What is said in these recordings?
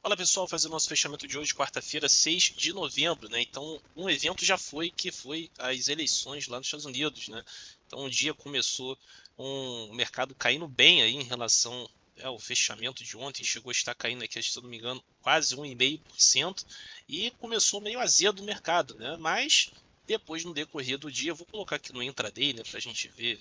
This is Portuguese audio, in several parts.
Fala pessoal, fazendo nosso fechamento de hoje, quarta-feira, 6 de novembro, né? Então, um evento já foi, que foi as eleições lá nos Estados Unidos, né? Então, o dia começou com o mercado caindo bem aí em relação ao fechamento de ontem, chegou a estar caindo aqui, se eu não me engano, quase 1,5%, e começou meio azedo o mercado, né? Mas depois, no decorrer do dia, eu vou colocar aqui no intraday, né, para a gente ver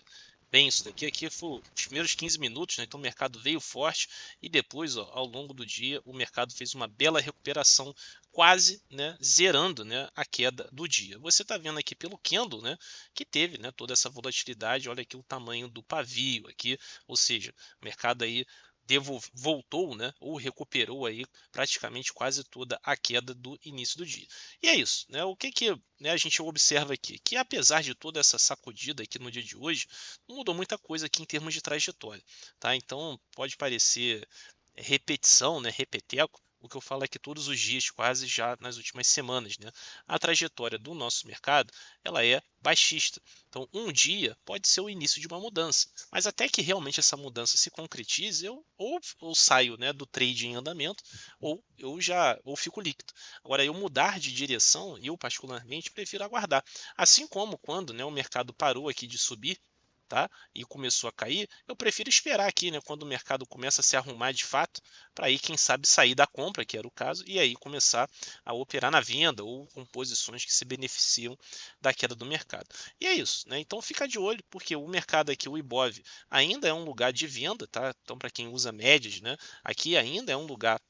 bem isso daqui. Aqui foi os primeiros 15 minutos, né? Então o mercado veio forte e depois, ó, ao longo do dia, o mercado fez uma bela recuperação, quase, né, zerando, né, a queda do dia. Você está vendo aqui pelo candle, né, que teve, né, toda essa volatilidade. Olha aqui o tamanho do pavio aqui, ou seja, o mercado aí voltou, né, ou recuperou aí praticamente quase toda a queda do início do dia. E é isso, né? O que né, a gente observa aqui? Que apesar de toda essa sacudida aqui no dia de hoje, não mudou muita coisa aqui em termos de trajetória, tá? Então pode parecer repetição, né, repeteco, o que eu falo aqui todos os dias, quase já nas últimas semanas, né? A trajetória do nosso mercado, ela é baixista. Então, um dia pode ser o início de uma mudança, mas até que realmente essa mudança se concretize, eu saio, né, do trade em andamento, ou fico líquido. Agora, eu mudar de direção, eu particularmente prefiro aguardar. Assim como quando, né, o mercado parou aqui de subir, tá? E começou a cair, eu prefiro esperar aqui, né, quando o mercado começa a se arrumar de fato, para aí, quem sabe, sair da compra, que era o caso, e aí começar a operar na venda ou com posições que se beneficiam da queda do mercado. E é isso, né? Então fica de olho, porque o mercado aqui, o Ibov, ainda é um lugar de venda, tá? Então, para quem usa médias, né, aqui ainda é um lugar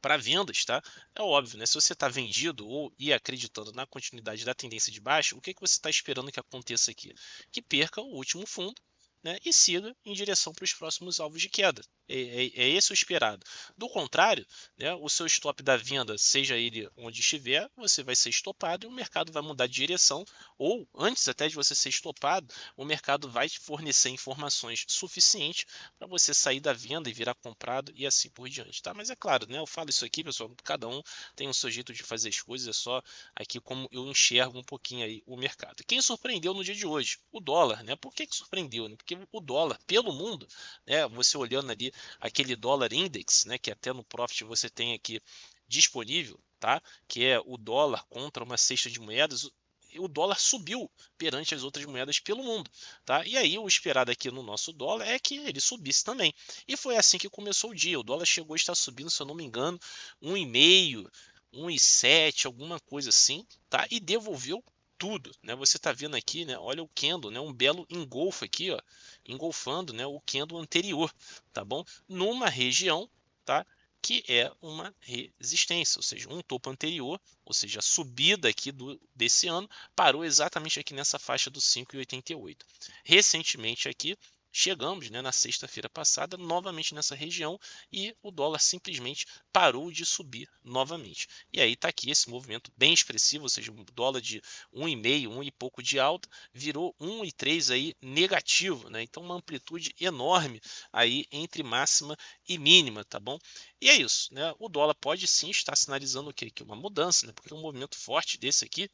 para vendas, tá? É óbvio, né? Se você está vendido ou ir acreditando na continuidade da tendência de baixa, o que você está esperando que aconteça aqui? Que perca o último fundo, né, e siga em direção para os próximos alvos de queda. É esse o esperado. Do contrário, né, o seu stop da venda, seja ele onde estiver, você vai ser estopado e o mercado vai mudar de direção, ou antes até de você ser estopado, o mercado vai te fornecer informações suficientes para você sair da venda e virar comprado e assim por diante, tá? Mas é claro, né, eu falo isso aqui, pessoal, cada um tem o seu jeito de fazer as coisas, é só aqui como eu enxergo um pouquinho aí o mercado. Quem surpreendeu no dia de hoje? O dólar, né? Por que surpreendeu? Né? Porque o dólar, pelo mundo, né, você olhando ali aquele dólar index, né, que até no Profit você tem aqui disponível, tá? Que é o dólar contra uma cesta de moedas, o dólar subiu perante as outras moedas pelo mundo, tá? E aí o esperado aqui no nosso dólar é que ele subisse também. E foi assim que começou o dia. O dólar chegou a estar subindo, se eu não me engano, 1,5, 1,7, alguma coisa assim, tá? E devolveu tudo, né? Você está vendo aqui, né? Olha o candle, né? Um belo engolfo aqui, ó, engolfando, né, o candle anterior, tá bom? Numa região, tá? Que é uma resistência, ou seja, um topo anterior, ou seja, a subida aqui desse ano parou exatamente aqui nessa faixa do 5,88. Recentemente aqui chegamos, né, na sexta-feira passada novamente nessa região e o dólar simplesmente parou de subir novamente. E aí está aqui esse movimento bem expressivo, ou seja, um dólar de 1,5, 1 e pouco de alta, virou 1,3 aí negativo, né? Então uma amplitude enorme aí entre máxima e mínima, tá bom? E é isso, né? O dólar pode sim estar sinalizando o quê? Que uma mudança, né? Porque um movimento forte desse aqui,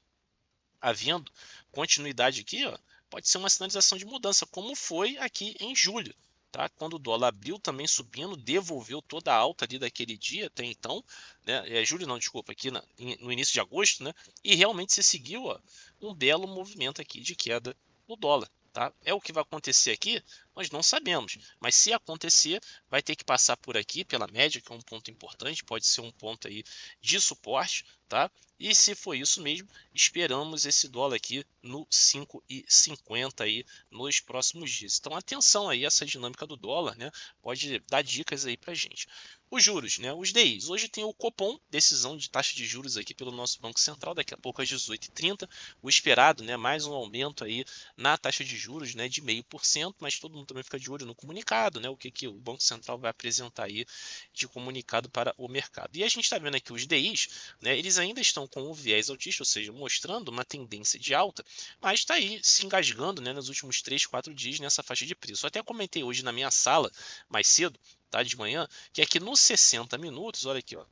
havendo continuidade aqui, ó, pode ser uma sinalização de mudança, como foi aqui em julho. Tá? Quando o dólar abriu também subindo, devolveu toda a alta ali daquele dia até então, né? Julho não, desculpa, aqui no início de agosto, né? E realmente se seguiu, ó, um belo movimento aqui de queda no dólar. Tá? É o que vai acontecer aqui? Nós não sabemos, mas se acontecer, vai ter que passar por aqui pela média, que é um ponto importante, pode ser um ponto aí de suporte, tá? E se for isso mesmo, esperamos esse dólar aqui no 5,50 aí nos próximos dias. Então atenção aí essa dinâmica do dólar, né? Pode dar dicas aí pra gente. Os juros, né? Os DIs. Hoje tem o Copom, decisão de taxa de juros aqui pelo nosso Banco Central, daqui a pouco às 18h30. O esperado, né? Mais um aumento aí na taxa de juros, né? De 0,5%, mas todo mundo também fica de olho no comunicado, né? O que o Banco Central vai apresentar aí de comunicado para o mercado. E a gente está vendo aqui os DIs, né? Eles ainda estão com o viés altista, ou seja, mostrando uma tendência de alta, mas está aí se engasgando, né, nos últimos 3, 4 dias nessa faixa de preço. Eu até comentei hoje na minha sala, mais cedo, tá, de manhã, que aqui nos 60 minutos, olha aqui, ó,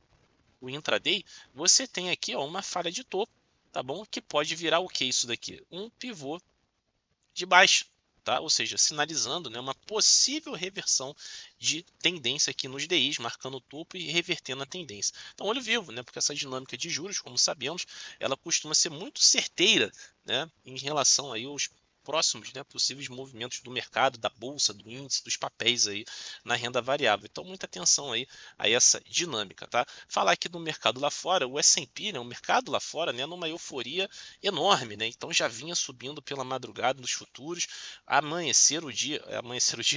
o intraday, você tem aqui, ó, uma falha de topo, tá bom? Que pode virar o que isso daqui? Um pivô de baixa, tá? Ou seja, sinalizando, né, uma possível reversão de tendência aqui nos DIs, marcando o topo e revertendo a tendência. Então, olho vivo, né, porque essa dinâmica de juros, como sabemos, ela costuma ser muito certeira, né, em relação aí aos próximos, né, possíveis movimentos do mercado, da bolsa, do índice, dos papéis aí na renda variável. Então, muita atenção aí a essa dinâmica, tá? Falar aqui do mercado lá fora, o S&P, né, o mercado lá fora, né, numa euforia enorme, né? Então já vinha subindo pela madrugada nos futuros, amanhecer o dia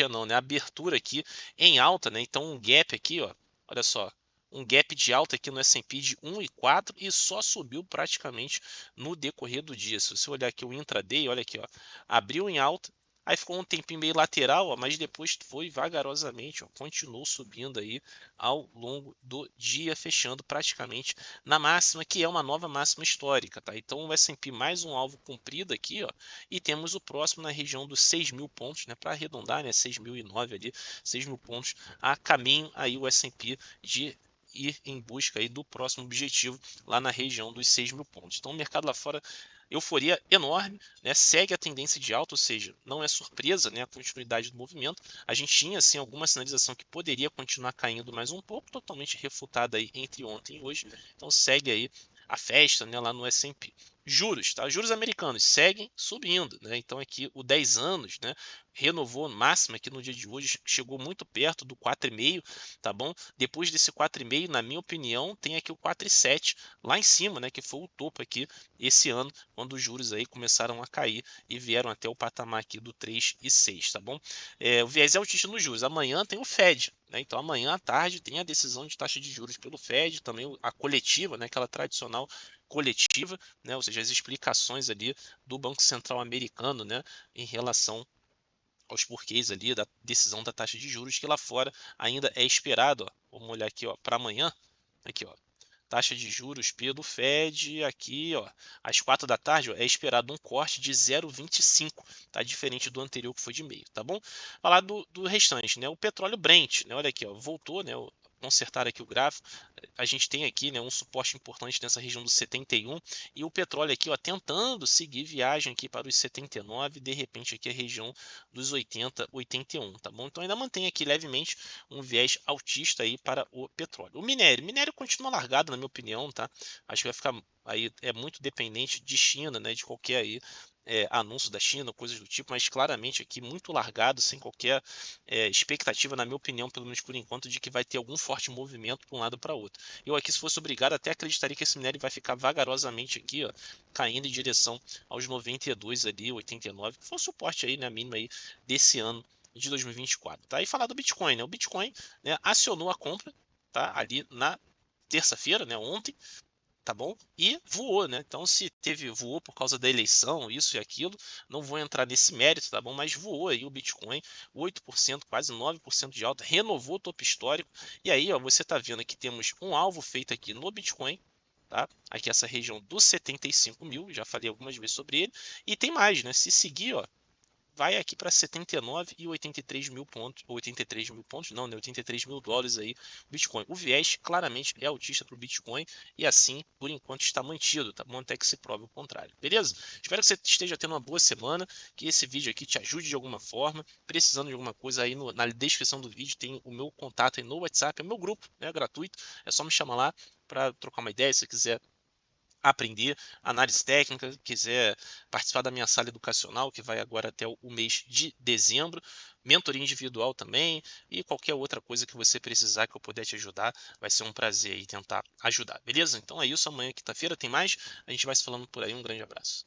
não, né? A abertura aqui em alta, né? Então um gap aqui, ó, olha só, um gap de alta aqui no S&P de 1,4 e só subiu praticamente no decorrer do dia. Se você olhar aqui o intraday, olha aqui, ó, abriu em alta, aí ficou um tempinho meio lateral, ó, mas depois foi vagarosamente, ó, continuou subindo aí ao longo do dia, fechando praticamente na máxima, que é uma nova máxima histórica, tá? Então o S&P mais um alvo cumprido aqui, ó, e temos o próximo na região dos 6.000 pontos, né? Para arredondar, né? 6.009 ali, 6.000 pontos a caminho aí o S&P de ir em busca aí do próximo objetivo lá na região dos 6.000 pontos. Então o mercado lá fora, euforia enorme, né? Segue a tendência de alta, ou seja, não é surpresa, né, a continuidade do movimento. A gente tinha assim alguma sinalização que poderia continuar caindo mais um pouco, totalmente refutada aí entre ontem e hoje. Então segue aí a festa, né, lá no S&P. Juros, tá? Juros americanos seguem subindo, né? Então aqui o 10 anos, né, renovou máxima aqui no dia de hoje, chegou muito perto do 4,5, tá bom? Depois desse 4,5, na minha opinião, tem aqui o 4,7 lá em cima, né, que foi o topo aqui esse ano, quando os juros aí começaram a cair e vieram até o patamar aqui do 3,6, tá bom? O viés é altista nos juros. Amanhã tem o Fed, né? Então amanhã à tarde tem a decisão de taxa de juros pelo Fed, também a coletiva, né, aquela tradicional coletiva, né, ou seja, as explicações ali do Banco Central americano, né, em relação aos porquês ali da decisão da taxa de juros, que lá fora ainda é esperado, ó. Vamos olhar aqui, ó, para amanhã, aqui, ó, taxa de juros pelo Fed, aqui, ó, às 4 da tarde, ó, é esperado um corte de 0,25, tá? Diferente do anterior que foi de meio, tá bom? Falar do restante, né? O petróleo Brent, né? Olha aqui, ó, voltou, né? Consertar aqui o gráfico, a gente tem aqui, né, um suporte importante nessa região do 71 e o petróleo aqui, ó, tentando seguir viagem aqui para os 79, de repente aqui a região dos 80, 81, tá bom? Então ainda mantém aqui levemente um viés altista aí para o petróleo. O minério continua largado, na minha opinião, tá? Acho que vai ficar aí, é muito dependente de China, né, de qualquer aí anúncio da China, coisas do tipo, mas claramente aqui muito largado, sem qualquer expectativa, na minha opinião, pelo menos por enquanto, de que vai ter algum forte movimento para um lado para outro. Eu aqui, se fosse obrigado, até acreditaria que esse minério vai ficar vagarosamente aqui, ó, caindo em direção aos 92 ali, 89, que foi o suporte aí, né, mínimo aí desse ano de 2024, tá? E falar do Bitcoin, né? O Bitcoin, né, acionou a compra, tá? Ali na terça-feira, né, ontem, tá bom? E voou, né? Então, se voou por causa da eleição, isso e aquilo, não vou entrar nesse mérito, tá bom? Mas voou aí o Bitcoin, 8%, quase 9% de alta, renovou o topo histórico. E aí, ó, você tá vendo que temos um alvo feito aqui no Bitcoin, tá? Aqui essa região dos 75 mil, já falei algumas vezes sobre ele. E tem mais, né? Se seguir, ó, vai aqui para 79 e 83 mil pontos, 83 mil pontos, não, né? 83 mil dólares aí, Bitcoin. O viés claramente é altista para o Bitcoin e assim, por enquanto, está mantido, tá bom? Até que se prove o contrário, beleza? Espero que você esteja tendo uma boa semana, que esse vídeo aqui te ajude de alguma forma. Precisando de alguma coisa aí, na descrição do vídeo tem o meu contato aí no WhatsApp, é o meu grupo, né? Gratuito, é só me chamar lá para trocar uma ideia, se você quiser aprender análise técnica, quiser participar da minha sala educacional, que vai agora até o mês de dezembro, mentoria individual também e qualquer outra coisa que você precisar que eu puder te ajudar, vai ser um prazer aí tentar ajudar, beleza? Então é isso, amanhã quinta-feira tem mais, a gente vai se falando por aí, um grande abraço.